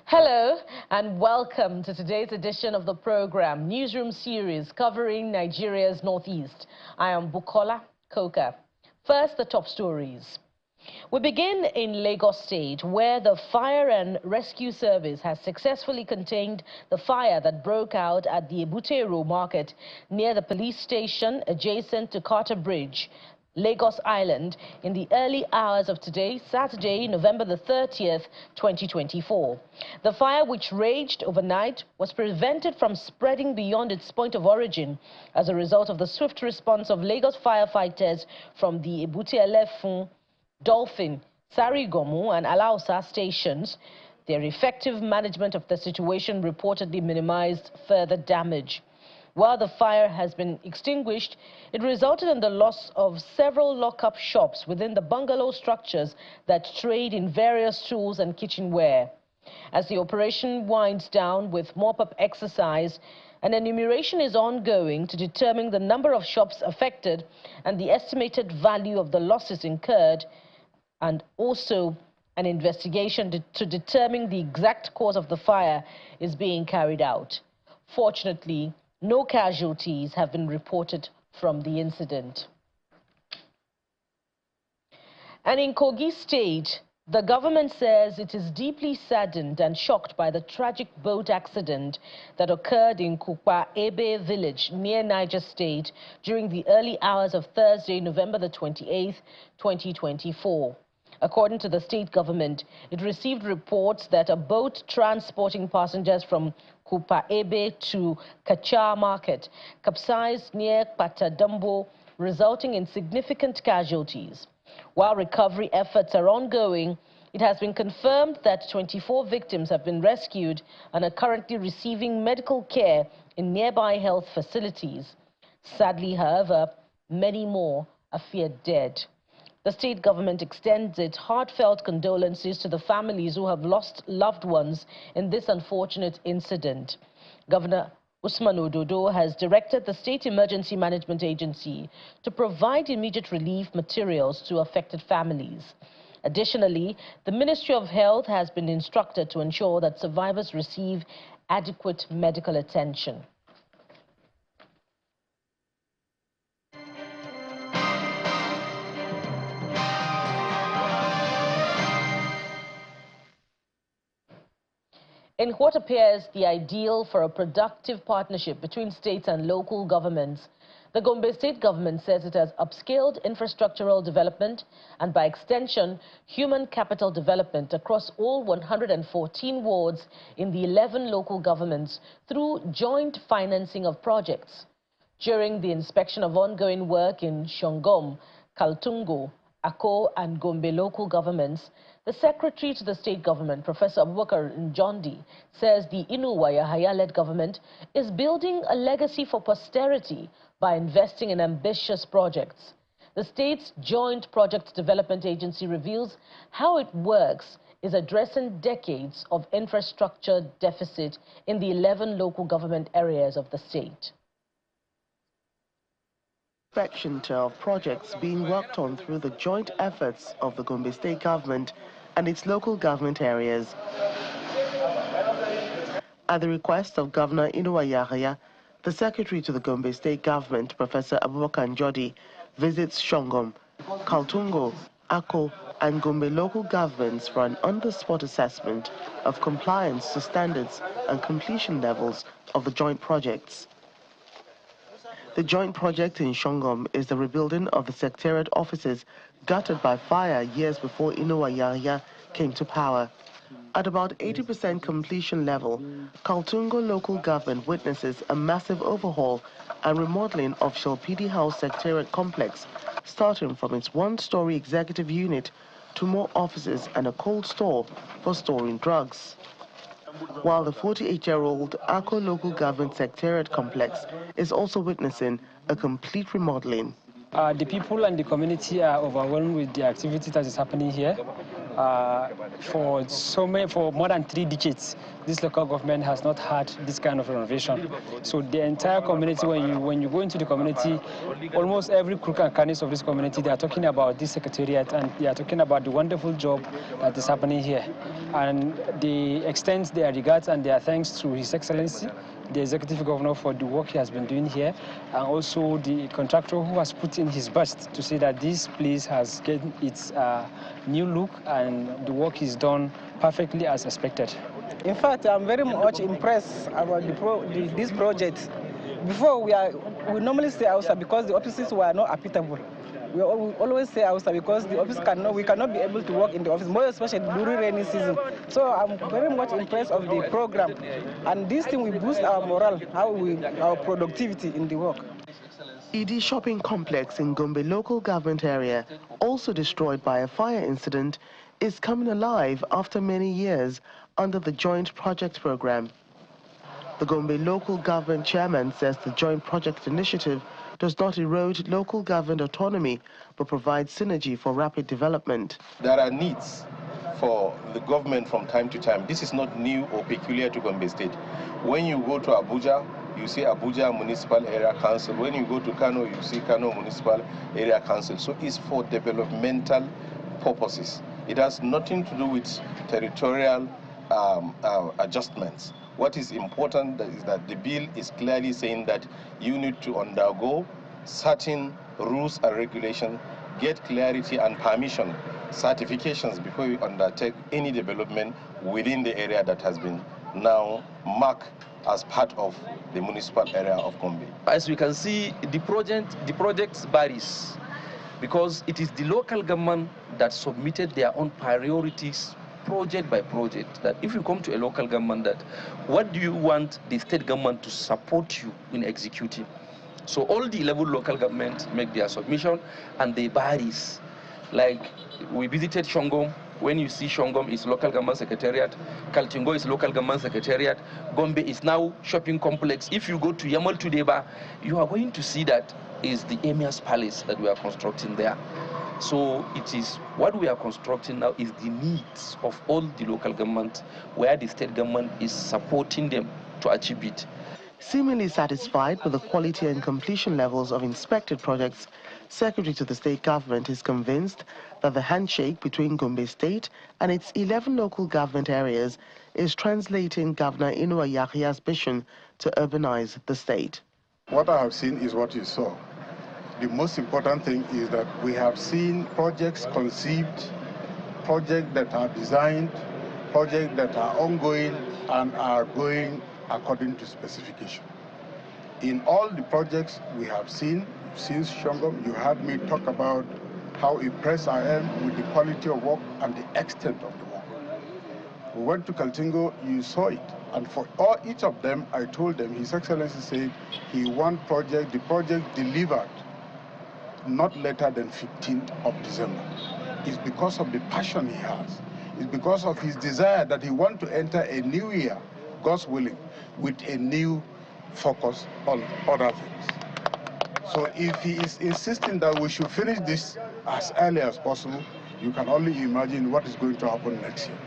Hello and welcome to today's edition of the program Newsroom series covering Nigeria's Northeast. I am Bukola Koka. First, the top stories. We begin in Lagos State, where the Fire and Rescue Service has successfully contained the fire that broke out at the Ebutero market near the police station adjacent to Carter Bridge, Lagos Island, in the early hours of today, Saturday, November the 30th, 2024. The fire, which raged overnight, was prevented from spreading beyond its point of origin as a result of the swift response of Lagos firefighters from the Ebute-Elefun, Dolphin, Sarigomu and Alausa stations. Their effective management of the situation reportedly minimized further damage. While the fire has been extinguished, it resulted in the loss of several lock-up shops within the bungalow structures that trade in various tools and kitchenware. As the operation winds down with mop-up exercise, an enumeration is ongoing to determine the number of shops affected and the estimated value of the losses incurred, and also an investigation to determine the exact cause of the fire is being carried out. Fortunately, no casualties have been reported from the incident. And in Kogi State, the government says it is deeply saddened and shocked by the tragic boat accident that occurred in Ebe village near Niger State during the early hours of Thursday, November the 28th, 2024. According to the state government, it received reports that a boat transporting passengers from Ebe to Kacha Market capsized near Patadambo, resulting in significant casualties. While recovery efforts are ongoing, it has been confirmed that 24 victims have been rescued and are currently receiving medical care in nearby health facilities. Sadly, however, many more are feared dead. The state government extends its heartfelt condolences to the families who have lost loved ones in this unfortunate incident. Governor Usman Ododo has directed the State Emergency Management Agency to provide immediate relief materials to affected families. Additionally, the Ministry of Health has been instructed to ensure that survivors receive adequate medical attention. In what appears the ideal for a productive partnership between states and local governments, the Gombe state government says it has upscaled infrastructural development and, by extension, human capital development across all 114 wards in the 11 local governments through joint financing of projects. During the inspection of ongoing work in Shongom, Kaltungo, Ako and Gombe local governments, the Secretary to the State Government, Professor Abubakar Njondi, says the Yahaya-led government is building a legacy for posterity by investing in ambitious projects. The state's Joint Project Development Agency reveals how it works is addressing decades of infrastructure deficit in the 11 local government areas of the state. Inspection of projects being worked on through the joint efforts of the Gombe State Government and its local government areas. At the request of Governor Yahaya, the Secretary to the Gombe State Government, Professor Abubakar Njondi, visits Shongom, Kaltungo, Ako, and Gombe local governments for an on-the-spot assessment of compliance to standards and completion levels of the joint projects. The joint project in Shongom is the rebuilding of the secretariat offices gutted by fire years before Yahaya came to power. At about 80% completion level, Kaltungo local government witnesses a massive overhaul and remodeling of Shalpidi House Secretariat complex, starting from its one-story executive unit to more offices and a cold store for storing drugs. While the 48-year-old Ako local government secretariat complex is also witnessing a complete remodeling. The people and the community are overwhelmed with the activity that is happening here. For more than 3 decades, this local government has not had this kind of renovation. So the entire community, when you go into the community, almost every crook and crannies of this community, they are talking about this secretariat, and they are talking about the wonderful job that is happening here. And they extend their regards and their thanks to His Excellency, the Executive Governor, for the work he has been doing here, and also the contractor who has put in his best to say that this place has gained its new look and the work is done perfectly as expected. In fact, I'm very much impressed about this project. Before, we normally say Hausa because the offices were not applicable. We always say Hausa because the office we cannot be able to work in the office, more especially during rainy season. So I'm very much impressed of the program, and this thing will boost our morale, our productivity in the work. Idi shopping complex in Gombe local government area, also destroyed by a fire incident, is coming alive after many years under the joint project program. The Gombe local government chairman says the joint project initiative does not erode local government autonomy but provides synergy for rapid development. There are needs for the government from time to time. This is not new or peculiar to Gombe State. When you go to Abuja, you see Abuja Municipal Area Council. When you go to Kano, you see Kano Municipal Area Council. So it's for developmental purposes. It has nothing to do with territorial adjustments. What is important is that the bill is clearly saying that you need to undergo certain rules and regulations, get clarity and permission, certifications before you undertake any development within the area that has been now marked as part of the municipal area of Gombe. As we can see, the project varies because it is the local government that submitted their own priorities project by project. That if you come to a local government, that what do you want the state government to support you in executing? So all the 11 local governments make their submission, and they varies. Like we visited Shongom. When you see Shongom is local government secretariat, Kaltingo is local government secretariat, Gombe is now shopping complex. If you go to Yamal Tudeba, you are going to see that is the Emir's Palace that we are constructing there. So it is what we are constructing now is the needs of all the local government, where the state government is supporting them to achieve it. Seemingly satisfied with the quality and completion levels of inspected projects, Secretary to the State Government is convinced that the handshake between Gombe State and its 11 local government areas is translating Governor Inua Yahya's vision to urbanize the state. What I have seen is what you saw. The most important thing is that we have seen projects conceived, projects that are designed, projects that are ongoing and are going according to specification. In all the projects we have seen, since Shongom, you heard me talk about how impressed I am with the quality of work and the extent of the work. We went to Kaltingo, you saw it. And for each of them, I told them, His Excellency said he wants the project delivered not later than 15th of December. It's because of the passion he has. It's because of his desire that he wants to enter a new year, God's willing, with a new focus on other things. So if he is insisting that we should finish this as early as possible, you can only imagine what is going to happen next year.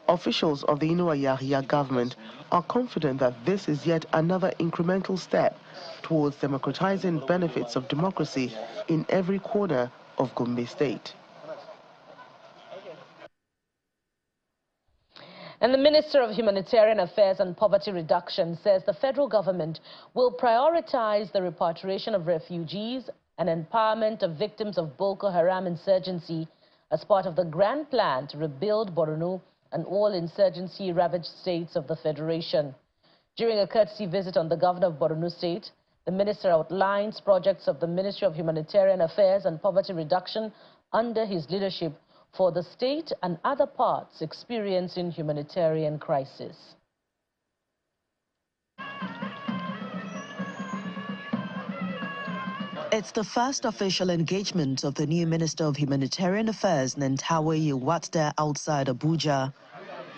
Officials of the Inua Yahya government are confident that this is yet another incremental step towards democratizing benefits of democracy in every corner of Gombe State. And the Minister of Humanitarian Affairs and Poverty Reduction says the federal government will prioritize the repatriation of refugees and empowerment of victims of Boko Haram insurgency as part of the grand plan to rebuild Borno and all insurgency-ravaged states of the Federation. During a courtesy visit on the governor of Borno State, the minister outlines projects of the Ministry of Humanitarian Affairs and Poverty Reduction under his leadership for the state and other parts experiencing humanitarian crisis. It's the first official engagement of the new Minister of Humanitarian Affairs, Nantawe Yewatda, outside Abuja.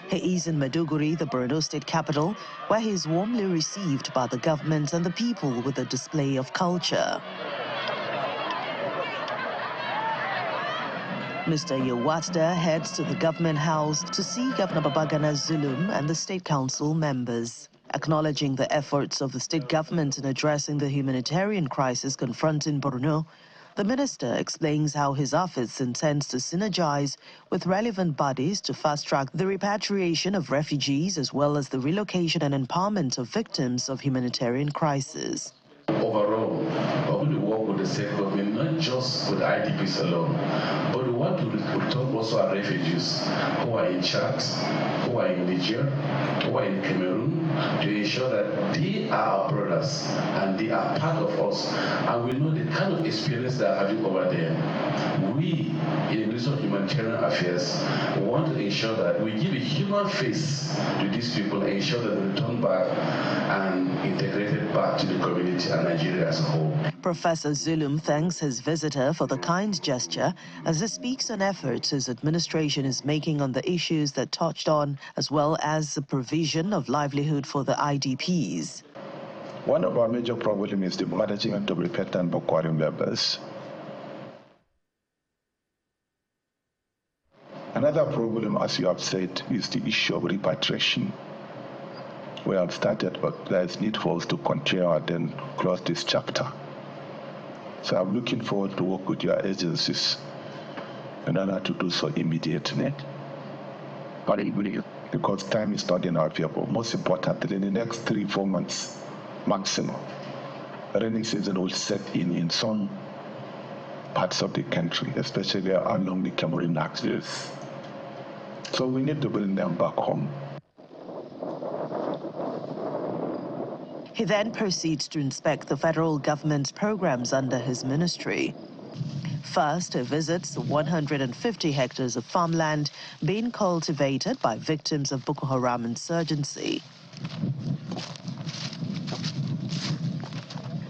He is in Maiduguri, the Borno state capital, where he is warmly received by the government and the people with a display of culture. Mr. Yewatda heads to the government house to see Governor Babagana Zulum and the State Council members. Acknowledging the efforts of the state government in addressing the humanitarian crisis confronting Borno, the minister explains how his office intends to synergize with relevant bodies to fast-track the repatriation of refugees as well as the relocation and empowerment of victims of humanitarian crisis. Overall, we're going to work with the state government, not just with IDPs alone, but we want to return also our refugees who are in Chad, who are in Niger, who are in Cameroon, to ensure that they are our brothers and they are part of us, and we know the kind of experience they are having over there. We, in the Ministry of Humanitarian Affairs, want to ensure that we give a human face to these people and ensure that they return back and integrated back to the community and Nigeria as a whole. Professor Zulum thanks his visitor for the kind gesture as he speaks on efforts his administration is making on the issues that touched on, as well as the provision of livelihood for the IDPs. One of our major problems is the management of repentant Boko Haram members. Another problem, as you have said, is the issue of repatriation. We have started, but there is need for us to continue and then close this chapter. So I'm looking forward to work with your agencies in order to do so immediately. Because time is not in our favor. Most importantly, in the next 3-4 months maximum, rainy season will set in some parts of the country, especially along the Cameroon axis. So we need to bring them back home. He then proceeds to inspect the federal government's programs under his ministry. First, he visits 150 hectares of farmland being cultivated by victims of Boko Haram insurgency.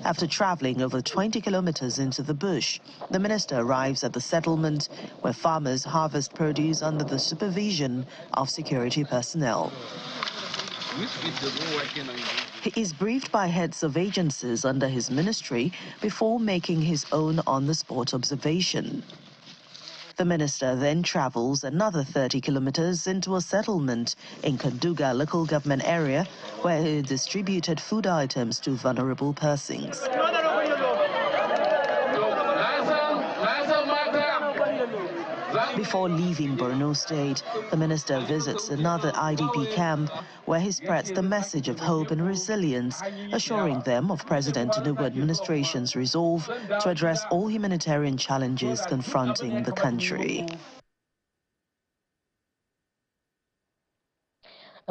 After traveling over 20 kilometers into the bush, the minister arrives at the settlement where farmers harvest produce under the supervision of security personnel. He is briefed by heads of agencies under his ministry before making his own on-the-spot observation. The minister then travels another 30 kilometers into a settlement in Kanduga local government area where he distributed food items to vulnerable persons. Before leaving Borno State, the minister visits another IDP camp where he spreads the message of hope and resilience, assuring them of President Tinubu administration's resolve to address all humanitarian challenges confronting the country.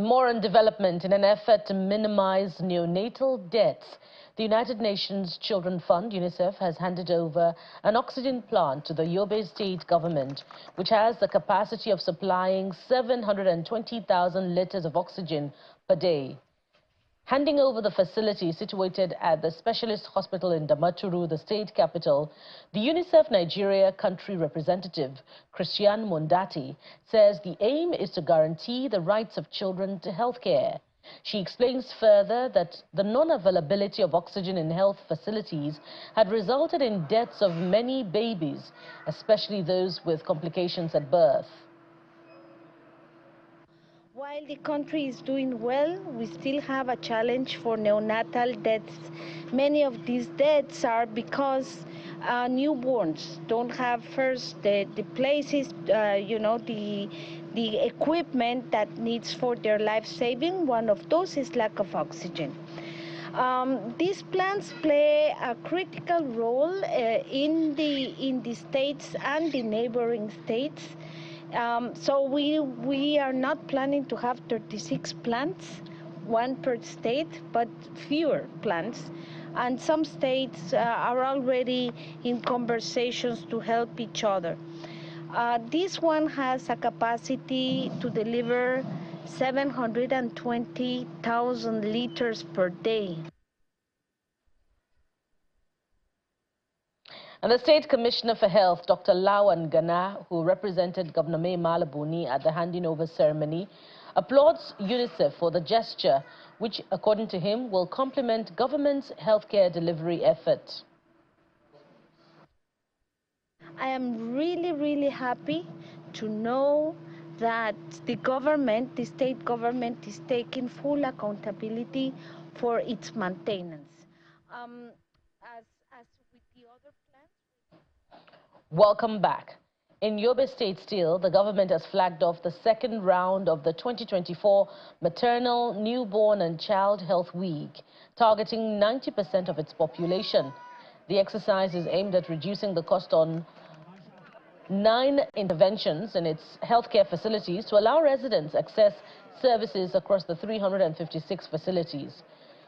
More on development. In an effort to minimize neonatal deaths, the United Nations Children Fund, UNICEF, has handed over an oxygen plant to the Yobe state government, which has the capacity of supplying 720,000 liters of oxygen per day. Handing over the facility situated at the specialist hospital in Damaturu, the state capital, the UNICEF Nigeria country representative, Christiane Mondati, says the aim is to guarantee the rights of children to health care. She explains further that the non-availability of oxygen in health facilities had resulted in deaths of many babies, especially those with complications at birth. While the country is doing well, we still have a challenge for neonatal deaths. Many of these deaths are because newborns don't have first the places, the equipment that needs for their life saving. One of those is lack of oxygen. These plants play a critical role in the states and the neighboring states. So we are not planning to have 36 plants, one per state, but fewer plants. And some states are already in conversations to help each other. This one has a capacity to deliver 720,000 liters per day. And the State Commissioner for Health, Dr. Lawan Gana, who represented Governor May Malabuni at the handing over ceremony, applauds UNICEF for the gesture, which, according to him, will complement government's healthcare delivery effort. I am really, really happy to know that the government, the state government, is taking full accountability for its maintenance. As with the other plans. Welcome back. In Yobe State still, the government has flagged off the second round of the 2024 Maternal, Newborn and Child Health Week, targeting 90% of its population. The exercise is aimed at reducing the cost on 9 interventions in its healthcare facilities to allow residents access services across the 356 facilities.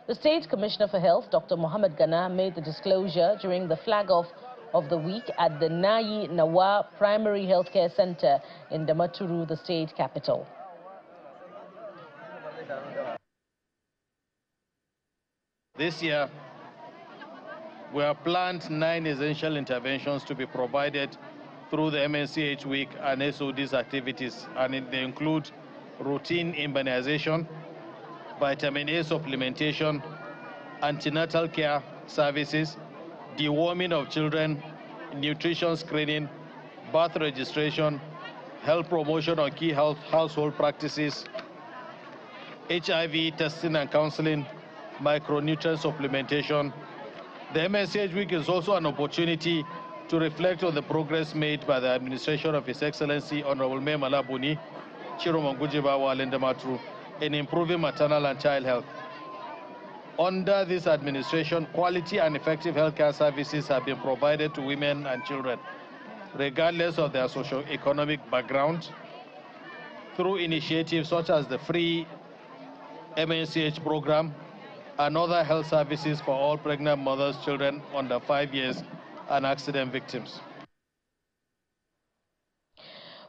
The State Commissioner for Health, Dr. Mohammed Gana, made the disclosure during the flag-off of the week at the Nayi Nawa Primary Healthcare Center in Damaturu, the state capital. This year, we have planned 9 essential interventions to be provided through the MNCH week and SOD's activities, and they include routine immunization, vitamin A supplementation, antenatal care services, deworming of children, nutrition screening, birth registration, health promotion on key household practices, HIV testing and counseling, micronutrient supplementation. The MNCH week is also an opportunity to reflect on the progress made by the administration of His Excellency Honorable Mayor Malabuni, Chiromangujibawa Alendamatru, in improving maternal and child health. Under this administration, quality and effective healthcare services have been provided to women and children, regardless of their socio-economic background, through initiatives such as the free MNCH program and other health services for all pregnant mothers, children under 5 years, and accident victims.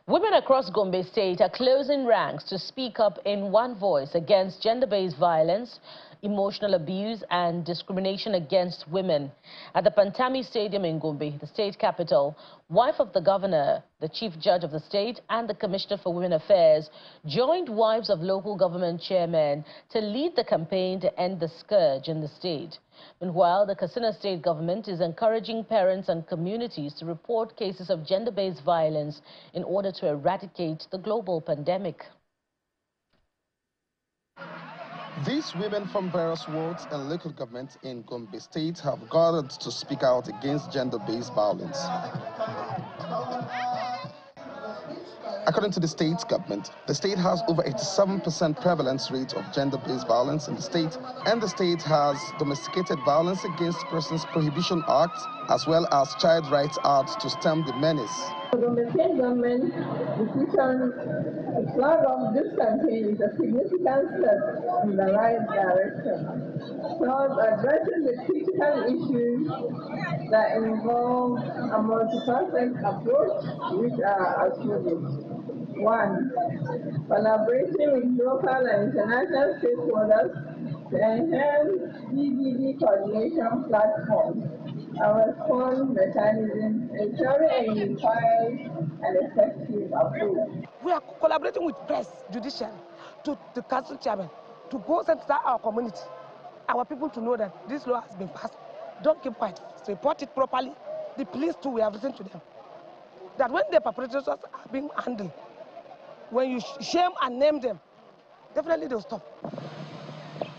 Women across Gombe State are closing ranks to speak up in one voice against gender-based violence, emotional abuse and discrimination against women. At the Pantami Stadium in Gombe, the state capital, wife of the governor, the chief judge of the state and the commissioner for women affairs joined wives of local government chairmen to lead the campaign to end the scourge in the state. Meanwhile, the Katsina state government is encouraging parents and communities to report cases of gender-based violence in order to eradicate the global pandemic. These women from various wards and local governments in Gombe State have gathered to speak out against gender-based violence. According to the state government, the state has over 87% prevalence rate of gender-based violence in the state, and the state has Domesticated Violence Against Persons Prohibition Act, as well as Child Rights Act to stem the menace. The state government decision to flag off this campaign is a significant step in the right direction towards addressing the critical issues that involve a multifaceted approach, which are as follows. 1. Collaboration with local and international stakeholders to enhance DBD coordination platforms and response mechanisms, ensuring a unified and effective approach. We are collaborating with press, judiciary, to the council chairman, to go sensitize our community, our people to know that this law has been passed. Don't keep quiet. Report it properly. The police too, we have listened to them. That when the perpetrators are being handled, when you shame and name them, definitely they'll stop.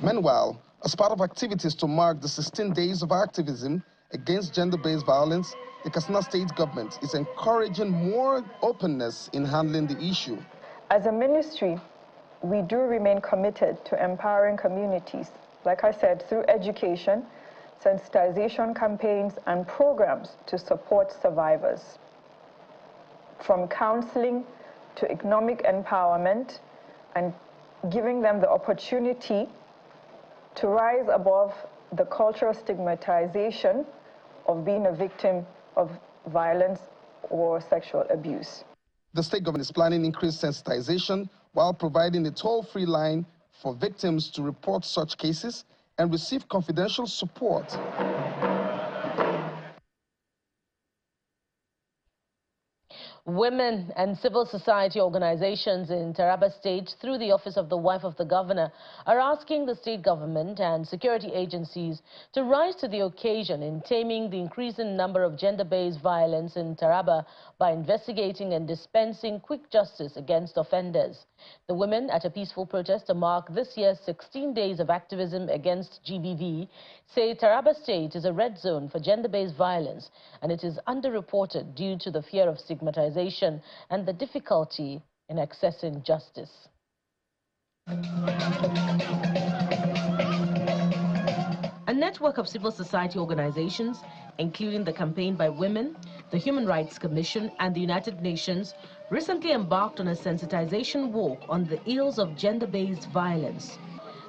Meanwhile, as part of activities to mark the 16 days of activism against gender-based violence, the Katsina state government is encouraging more openness in handling the issue. As a ministry, we do remain committed to empowering communities, like I said, through education, sensitization campaigns, and programs to support survivors. From counseling to economic empowerment and giving them the opportunity to rise above the cultural stigmatization of being a victim of violence or sexual abuse. The state government is planning increased sensitization while providing a toll-free line for victims to report such cases and receive confidential support. With Women and civil society organizations in Taraba State, through the Office of the Wife of the Governor, are asking the state government and security agencies to rise to the occasion in taming the increasing number of gender-based violence in Taraba by investigating and dispensing quick justice against offenders. The women, at a peaceful protest to mark this year's 16 days of activism against GBV, say Taraba State is a red zone for gender-based violence, and it is underreported due to the fear of stigmatization and the difficulty in accessing justice. A network of civil society organizations, including the Campaign by Women, the Human Rights Commission, and the United Nations, recently embarked on a sensitization walk on the ills of gender-based violence.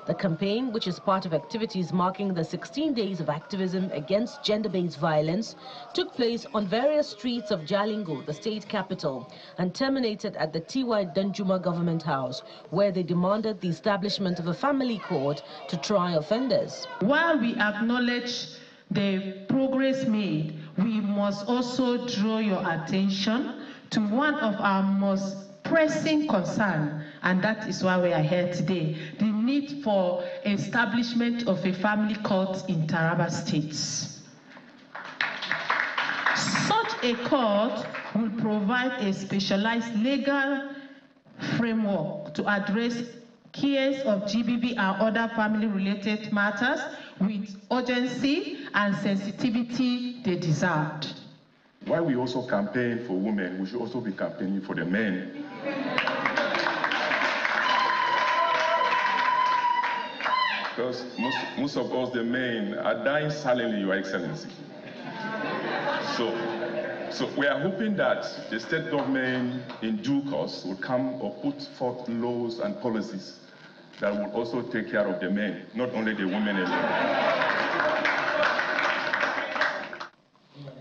The campaign, which is part of activities marking the 16 days of activism against gender-based violence, took place on various streets of Jalingo, the state capital, and terminated at the T.Y. Danjuma Government House, where they demanded the establishment of a family court to try offenders. While we acknowledge the progress made, we must also draw your attention to one of our most pressing concern, and that is why we are here today, the need for establishment of a family court in Taraba State. Such a court will provide a specialized legal framework to address cases of GBV and other family-related matters with urgency and sensitivity they deserved. While we also campaign for women, we should also be campaigning for the men. Because most of us, the men, are dying silently, Your Excellency. So we are hoping that the state government in due course will come or put forth laws and policies that will also take care of the men, not only the women alone.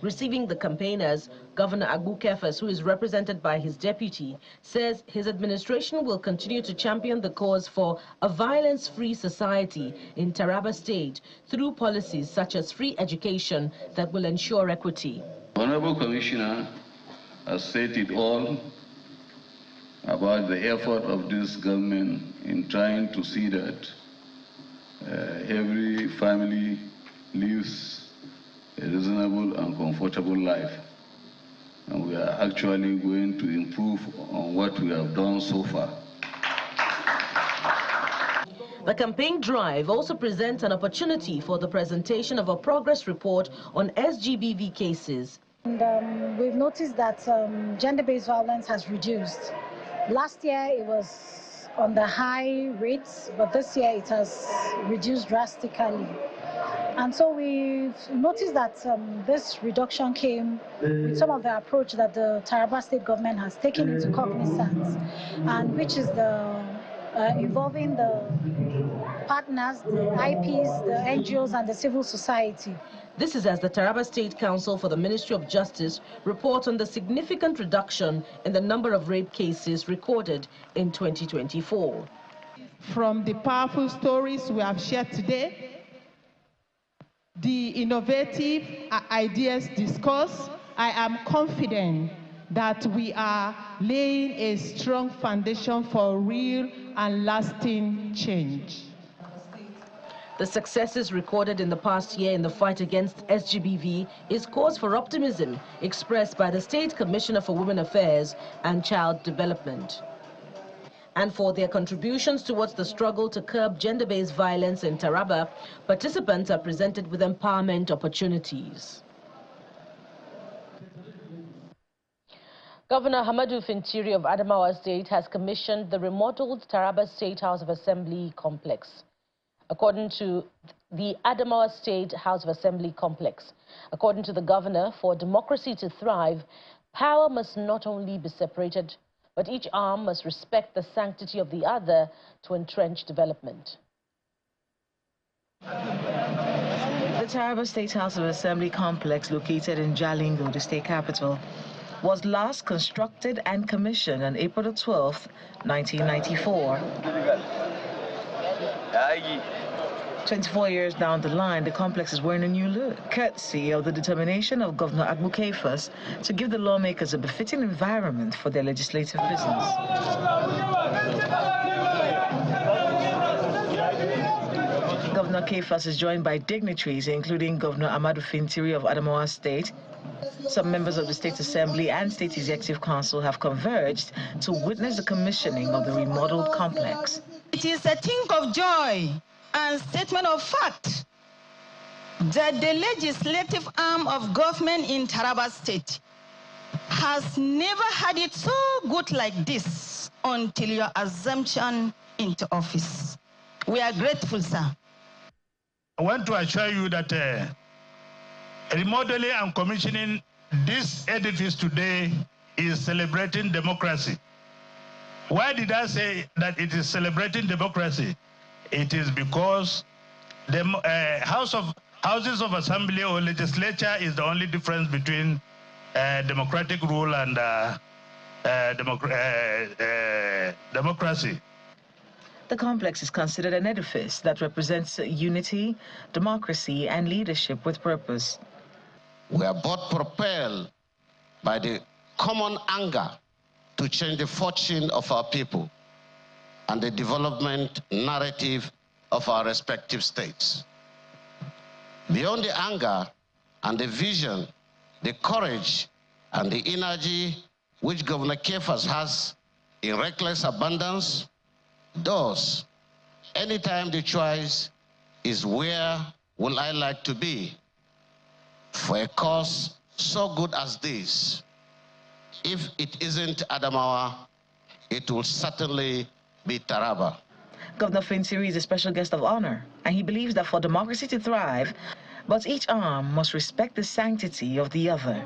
Receiving the campaigners, Governor Agbu Kefas, who is represented by his deputy, says his administration will continue to champion the cause for a violence-free society in Taraba State through policies such as free education that will ensure equity. Honorable Commissioner has said it all about the effort of this government in trying to see that every family lives a reasonable and comfortable life. And we are actually going to improve on what we have done so far. The campaign drive also presents an opportunity for the presentation of a progress report on SGBV cases. And we've noticed that gender-based violence has reduced. Last year it was on the high rates, but this year it has reduced drastically. And so we've noticed that this reduction came with some of the approach that the Taraba state government has taken into cognizance, and which is the involving the partners, the IPs, the NGOs, and the civil society. This is as the Taraba State Council for the Ministry of Justice reports on the significant reduction in the number of rape cases recorded in 2024. From the powerful stories we have shared today, the innovative ideas discussed, I am confident that we are laying a strong foundation for real and lasting change. The successes recorded in the past year in the fight against SGBV is cause for optimism expressed by the State Commissioner for Women Affairs and Child Development. And for their contributions towards the struggle to curb gender-based violence in Taraba, participants are presented with empowerment opportunities. Governor Hamadu Fintiri of Adamawa State has commissioned the remodeled Taraba State House of Assembly complex. According to the Adamawa State House of Assembly complex, according to the governor, for democracy to thrive, power must not only be separated, but each arm must respect the sanctity of the other to entrench development. The Taraba State House of Assembly complex, located in Jalingo, the state capital, was last constructed and commissioned on April 12, 1994. 24 years down the line, the complex is wearing a new look, courtesy of the determination of Governor Agbukefas to give the lawmakers a befitting environment for their legislative business. Governor Kefas is joined by dignitaries, including Governor Amadou Fintiri of Adamawa State. Some members of the State Assembly and State Executive Council have converged to witness the commissioning of the remodeled complex. It is a thing of joy and statement of fact that the legislative arm of government in Taraba State has never had it so good like this until your assumption into office. We are grateful, sir. I want to assure you that remodeling and commissioning this edifice today is celebrating democracy. Why did I say that it is celebrating democracy? It is because the houses of assembly or legislature is the only difference between democratic rule and democracy. The complex is considered an edifice that represents unity, democracy, and leadership with purpose. We are both propelled by the common anger to change the fortune of our people and the development narrative of our respective states. Beyond the anger and the vision, the courage and the energy which Governor Kefas has in reckless abundance, thus, anytime the choice is where will I like to be for a cause so good as this, if it isn't Adamawa, it will certainly be Taraba. Governor Fintiri is a special guest of honor, and he believes that for democracy to thrive, but each arm must respect the sanctity of the other.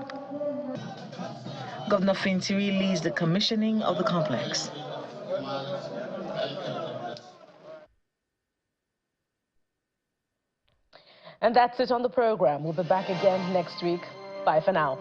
Governor Fintiri leads the commissioning of the complex. And that's it on the program. We'll be back again next week. Bye for now.